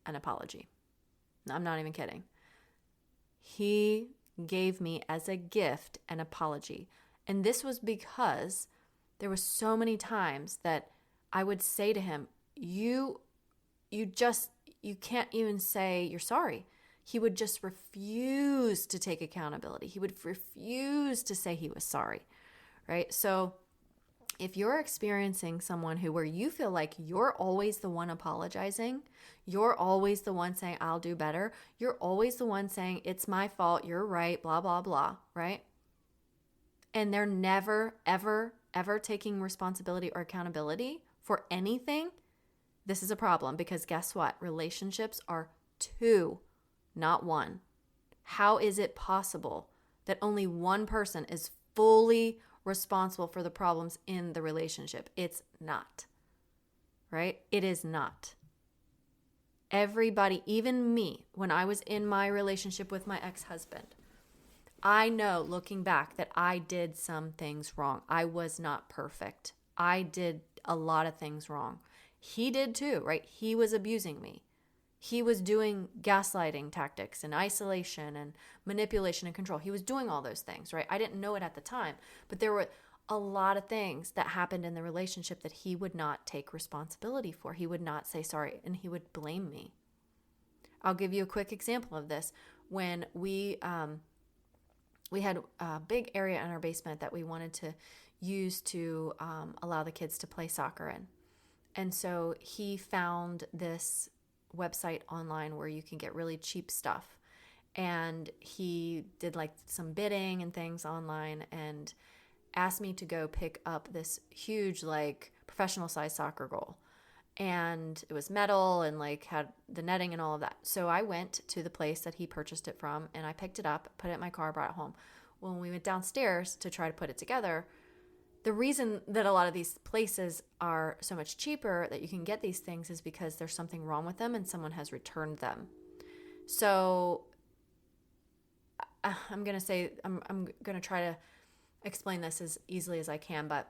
an apology. I'm not even kidding. He gave me as a gift an apology. And this was because there were so many times that I would say to him, you can't even say you're sorry. He would just refuse to take accountability. He would refuse to say he was sorry, right? So if you're experiencing someone where you feel like you're always the one apologizing, you're always the one saying, I'll do better, you're always the one saying, it's my fault, you're right, blah, blah, blah, right? and they're never, ever, ever taking responsibility or accountability for anything, this is a problem, because guess what? Relationships are two, not one. How is it possible that only one person is fully responsible for the problems in the relationship? It's not, right? It is not. Everybody, even me, when I was in my relationship with my ex-husband, I know looking back that I did some things wrong. I was not perfect. I did a lot of things wrong. He did too, right? He was abusing me. He was doing gaslighting tactics and isolation and manipulation and control. He was doing all those things, right? I didn't know it at the time, but there were a lot of things that happened in the relationship that he would not take responsibility for. He would not say sorry, and he would blame me. I'll give you a quick example of this. When we had a big area in our basement that we wanted to use to allow the kids to play soccer in. And so he found this website online where you can get really cheap stuff. And he did like some bidding and things online and asked me to go pick up this huge, like, professional size soccer goal. And it was metal and like had the netting and all of that. So I went to the place that he purchased it from and I picked it up, put it in my car, brought it home. When we went downstairs to try to put it together, the reason that a lot of these places are so much cheaper that you can get these things is because there's something wrong with them and someone has returned them. So I'm going to try to explain this as easily as I can, but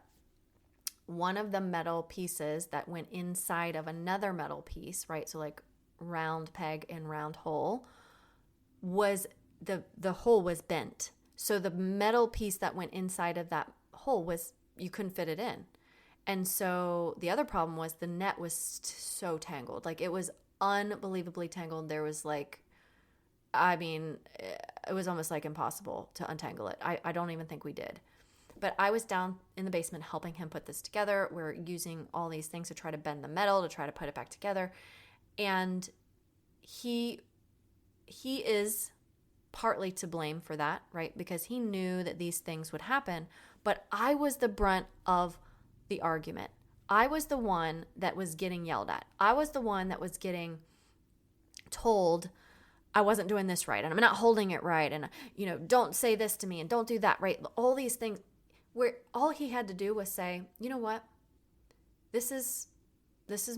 one of the metal pieces that went inside of another metal piece, right? So like round peg and round hole, was the hole was bent. So the metal piece that went inside of that hole you couldn't fit it in. And so the other problem was the net was so tangled. Like, it was unbelievably tangled. There was like, it was almost like impossible to untangle it. I don't even think we did. But I was down in the basement helping him put this together. We're using all these things to try to bend the metal, to try to put it back together. And he is partly to blame for that, right? Because he knew that these things would happen. But I was the brunt of the argument. I was the one that was getting yelled at. I was the one that was getting told I wasn't doing this right and I'm not holding it right, and don't say this to me and don't do that, right? All these things where all he had to do was say, you know what? This is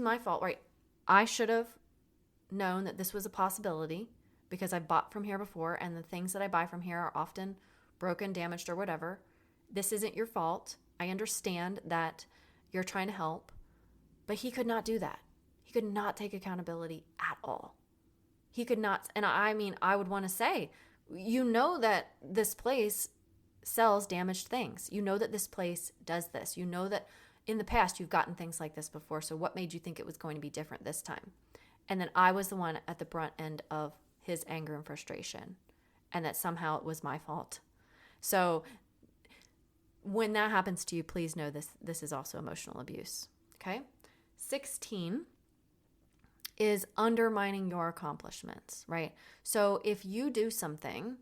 my fault, right? I should have known that this was a possibility because I bought from here before, and the things that I buy from here are often broken, damaged, or whatever. This isn't your fault. I understand that you're trying to help, but he could not do that. He could not take accountability at all. He could not, and I would want to say, that this place sells damaged things. You know that this place does this. You know that in the past you've gotten things like this before, so what made you think it was going to be different this time? And then I was the one at the brunt end of his anger and frustration, and that somehow it was my fault. So when that happens to you, please know this is also emotional abuse, okay? 16 is undermining your accomplishments, right? So if you do something,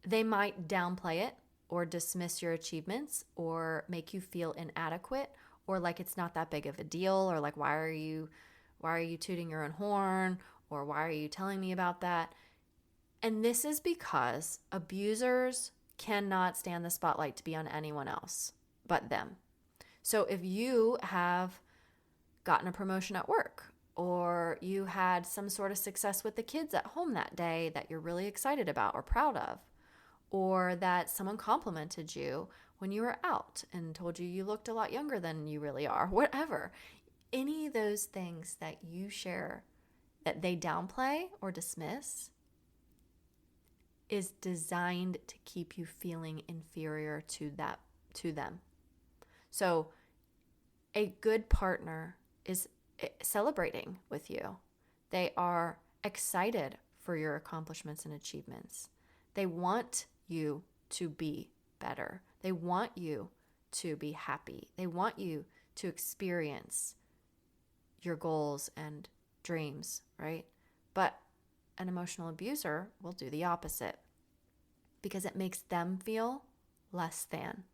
they might downplay it or dismiss your achievements or make you feel inadequate or like it's not that big of a deal, or like, why are you tooting your own horn, or why are you telling me about that? And this is because abusers cannot stand the spotlight to be on anyone else but them. So if you have gotten a promotion at work, or you had some sort of success with the kids at home that day that you're really excited about or proud of, or that someone complimented you when you were out and told you you looked a lot younger than you really are, whatever, any of those things that you share that they downplay or dismiss is designed to keep you feeling inferior to them. So a good partner is celebrating with you. They are excited for your accomplishments and achievements. They want you to be better. They want you to be happy. They want you to experience your goals and dreams, right? But an emotional abuser will do the opposite because it makes them feel less than.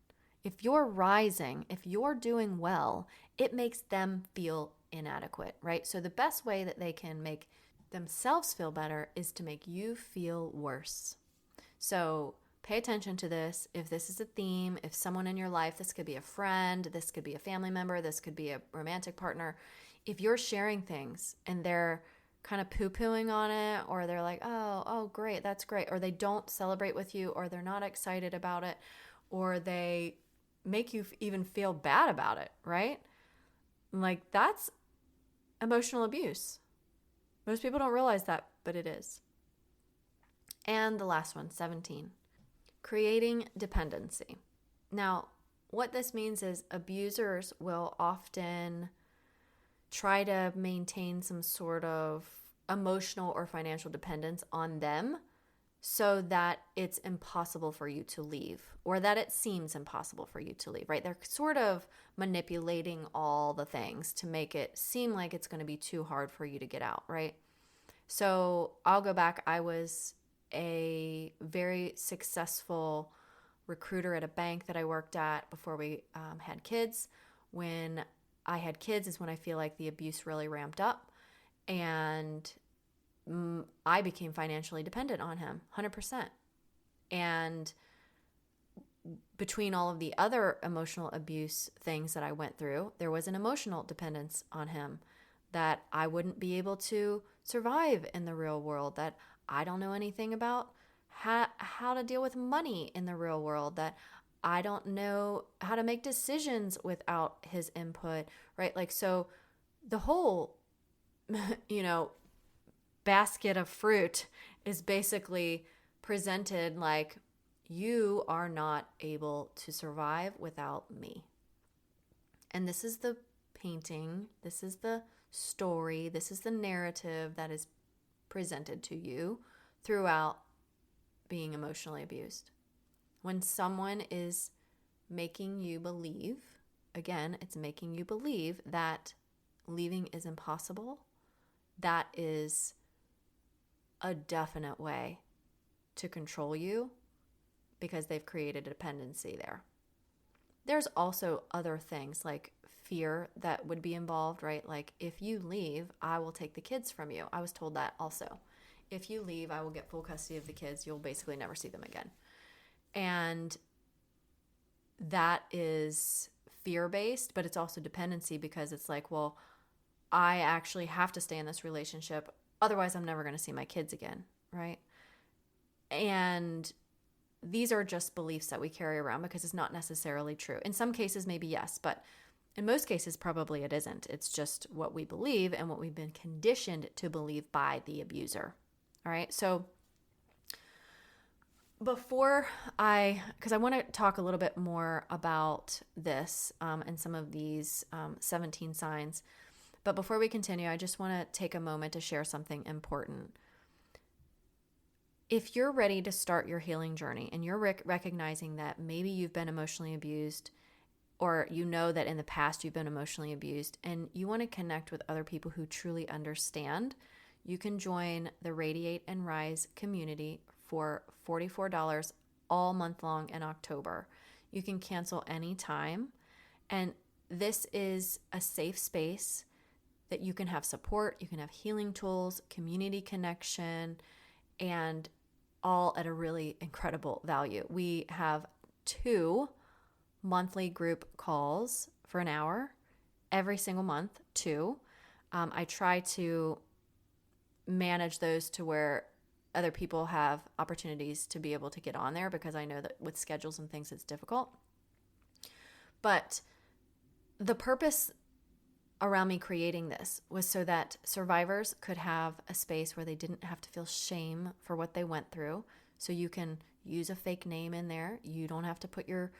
If you're rising, if you're doing well, it makes them feel inadequate, right? So the best way that they can make themselves feel better is to make you feel worse. So pay attention to this. If this is a theme, if someone in your life, this could be a friend, this could be a family member, this could be a romantic partner. If you're sharing things and they're kind of poo-pooing on it, or they're like, oh, great, that's great, or they don't celebrate with you, or they're not excited about it, or they make you even feel bad about it, right? Like, that's emotional abuse. Most people don't realize that, but it is. And the last one, 17, creating dependency. Now, what this means is abusers will often try to maintain some sort of emotional or financial dependence on them so that it's impossible for you to leave, or that it seems impossible for you to leave, right? They're sort of manipulating all the things to make it seem like it's going to be too hard for you to get out, right? So I'll go back. I was a very successful recruiter at a bank that I worked at before we had kids. When I had kids is when I feel like the abuse really ramped up, and I became financially dependent on him 100%. And between all of the other emotional abuse things that I went through, there was an emotional dependence on him, that I wouldn't be able to survive in the real world, that I don't know anything about how to deal with money in the real world, that I don't know how to make decisions without his input, right? Like, so the whole, basket of fruit is basically presented like, you are not able to survive without me. And this is the painting, this is the story, this is the narrative that is presented to you throughout being emotionally abused. When someone is making you believe, again, it's making you believe that leaving is impossible, that is a definite way to control you, because they've created a dependency there. There's also other things like fear that would be involved, right? Like, if you leave, I will take the kids from you. I was told that also. If you leave, I will get full custody of the kids. You'll basically never see them again. And that is fear-based, but it's also dependency, because it's like, well, I actually have to stay in this relationship. Otherwise, I'm never going to see my kids again, right? And these are just beliefs that we carry around because it's not necessarily true. In some cases, maybe yes, but in most cases, probably it isn't. It's just what we believe and what we've been conditioned to believe by the abuser. All right, so because I want to talk a little bit more about this and some of these 17 signs. But before we continue, I just want to take a moment to share something important. If you're ready to start your healing journey and you're recognizing that maybe you've been emotionally abused, or you know that in the past you've been emotionally abused, and you want to connect with other people who truly understand, you can join the Radiate and Rise community for $44 all month long in October. You can cancel anytime, and this is a safe space that you can have support, you can have healing tools, community connection, and all at a really incredible value. We have 2 monthly group calls for an hour every single month, 2. I try to manage those to where other people have opportunities to be able to get on there, because I know that with schedules and things, it's difficult. But the purpose around me creating this was so that survivors could have a space where they didn't have to feel shame for what they went through. So you can use a fake name in there. You don't have to put your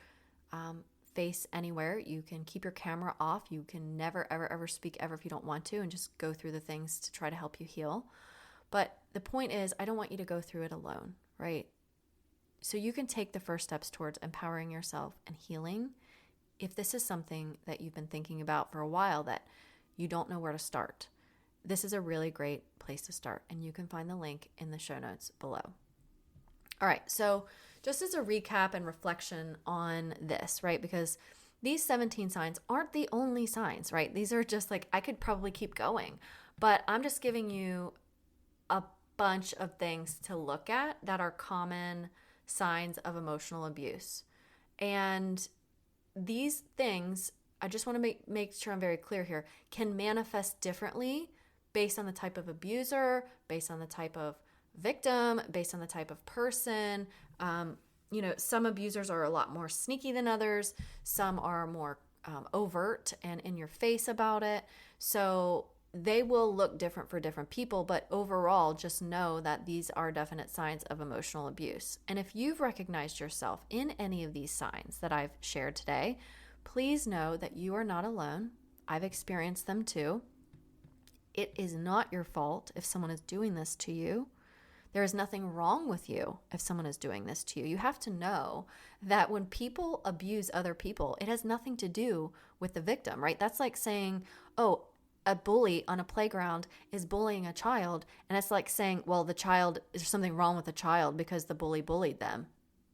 face anywhere. You can keep your camera off. You can never, ever, ever speak ever if you don't want to, and just go through the things to try to help you heal. But the point is, I don't want you to go through it alone, right? So you can take the first steps towards empowering yourself and healing. If this is something that you've been thinking about for a while that you don't know where to start, this is a really great place to start, and you can find the link in the show notes below. All right, so just as a recap and reflection on this, right? Because these 17 signs aren't the only signs, right? These are just like, I could probably keep going, but I'm just giving you a bunch of things to look at that are common signs of emotional abuse. And these things, I just want to make sure I'm very clear here, can manifest differently based on the type of abuser, based on the type of victim, based on the type of person. Some abusers are a lot more sneaky than others. Some are more overt and in your face about it. So they will look different for different people, but overall, just know that these are definite signs of emotional abuse. And if you've recognized yourself in any of these signs that I've shared today, please know that you are not alone. I've experienced them too. It is not your fault if someone is doing this to you. There is nothing wrong with you if someone is doing this to you. You have to know that when people abuse other people, it has nothing to do with the victim, right? That's like saying, oh, a bully on a playground is bullying a child. And it's like saying, well, there's something wrong with the child because the bully bullied them.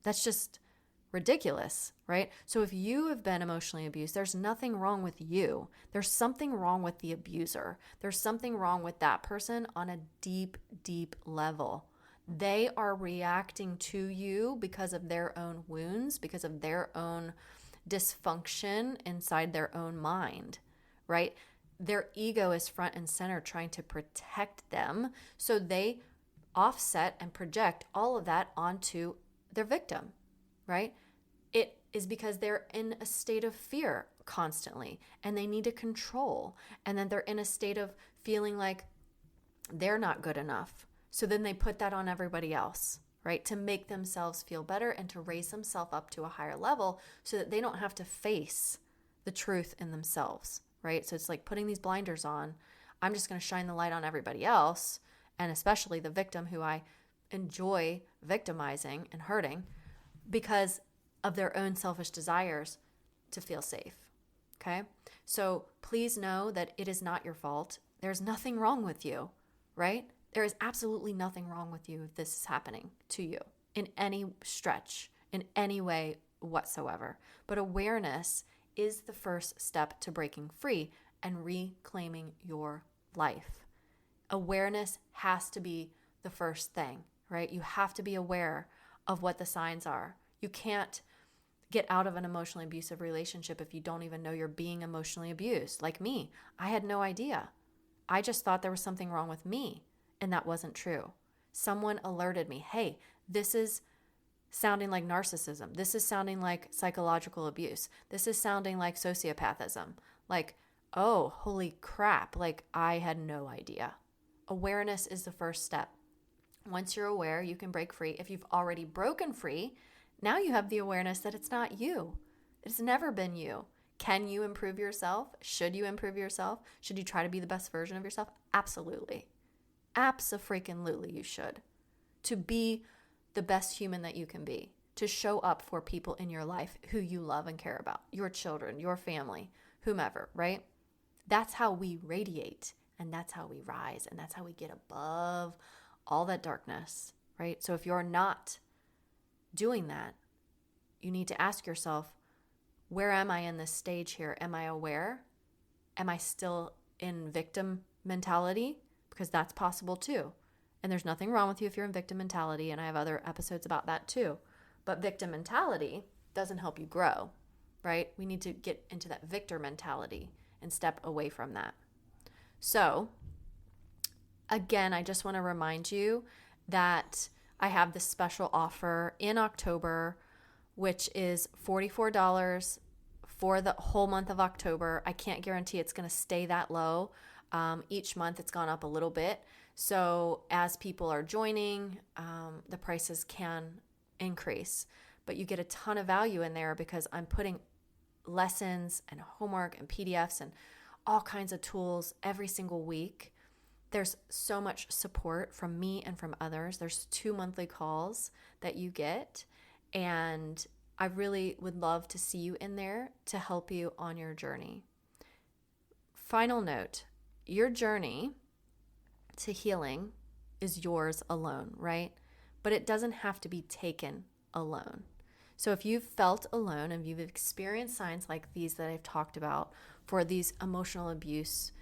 That's just ridiculous, right? So if you have been emotionally abused, there's nothing wrong with you. There's something wrong with the abuser. There's something wrong with that person on a deep, deep level. They are reacting to you because of their own wounds, because of their own dysfunction inside their own mind, right? Their ego is front and center trying to protect them. So they offset and project all of that onto their victim, right? It is because they're in a state of fear constantly and they need to control. And then they're in a state of feeling like they're not good enough. So then they put that on everybody else, right? To make themselves feel better and to raise themselves up to a higher level so that they don't have to face the truth in themselves, right? So it's like putting these blinders on. I'm just going to shine the light on everybody else, and especially the victim who I enjoy victimizing and hurting because of their own selfish desires to feel safe, okay? So please know that it is not your fault. There's nothing wrong with you, right? There is absolutely nothing wrong with you if this is happening to you in any stretch, in any way whatsoever. But awareness is the first step to breaking free and reclaiming your life. Awareness has to be the first thing, right? You have to be aware of what the signs are. You can't get out of an emotionally abusive relationship if you don't even know you're being emotionally abused. Like me, I had no idea. I just thought there was something wrong with me, and that wasn't true. Someone alerted me, hey, this is sounding like narcissism. This is sounding like psychological abuse. This is sounding like sociopathism. Like, oh, holy crap. Like, I had no idea. Awareness is the first step. Once you're aware, you can break free. If you've already broken free, now you have the awareness that it's not you. It's never been you. Can you improve yourself? Should you improve yourself? Should you try to be the best version of yourself? Absolutely. Abso-freaking-lutely you should. To be the best human that you can be. To show up for people in your life who you love and care about. Your children, your family, whomever, right? That's how we radiate. And that's how we rise. And that's how we get above all that darkness, right? So if you're not doing that, you need to ask yourself, where am I in this stage here? Am I aware? Am I still in victim mentality? Because that's possible too. And there's nothing wrong with you if you're in victim mentality, and I have other episodes about that too. But victim mentality doesn't help you grow, right? We need to get into that victor mentality and step away from that. So, again, I just want to remind you that I have this special offer in October, which is $44 for the whole month of October. I can't guarantee it's going to stay that low. Each month it's gone up a little bit. So as people are joining, the prices can increase. But you get a ton of value in there because I'm putting lessons and homework and PDFs and all kinds of tools every single week. There's so much support from me and from others. There's 2 monthly calls that you get. And I really would love to see you in there to help you on your journey. Final note, your journey to healing is yours alone, right? But it doesn't have to be taken alone. So if you've felt alone and you've experienced signs like these that I've talked about for these emotional abuse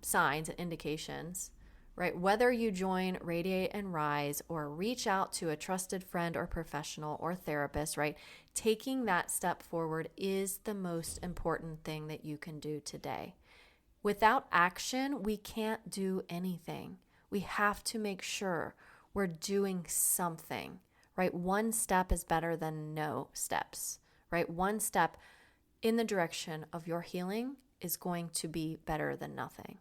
signs and indications, right? Whether you join Radiate and Rise or reach out to a trusted friend or professional or therapist, right? Taking that step forward is the most important thing that you can do today. Without action, we can't do anything. We have to make sure we're doing something, right? One step is better than no steps, right? One step in the direction of your healing is going to be better than nothing.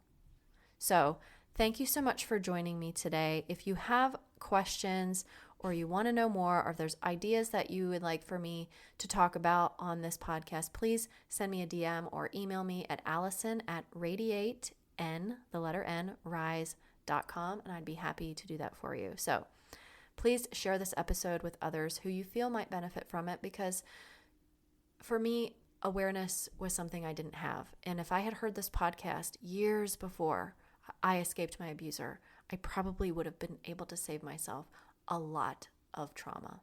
So, thank you so much for joining me today. If you have questions or you want to know more, or if there's ideas that you would like for me to talk about on this podcast, please send me a DM or email me at allison@radiateN, the letter N, rise.com, and I'd be happy to do that for you. So please share this episode with others who you feel might benefit from it, because for me, awareness was something I didn't have. And if I had heard this podcast years before I escaped my abuser, I probably would have been able to save myself a lot of trauma.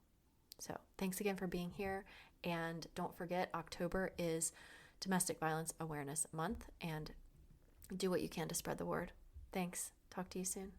So thanks again for being here. And don't forget, October is Domestic Violence Awareness Month, and do what you can to spread the word. Thanks. Talk to you soon.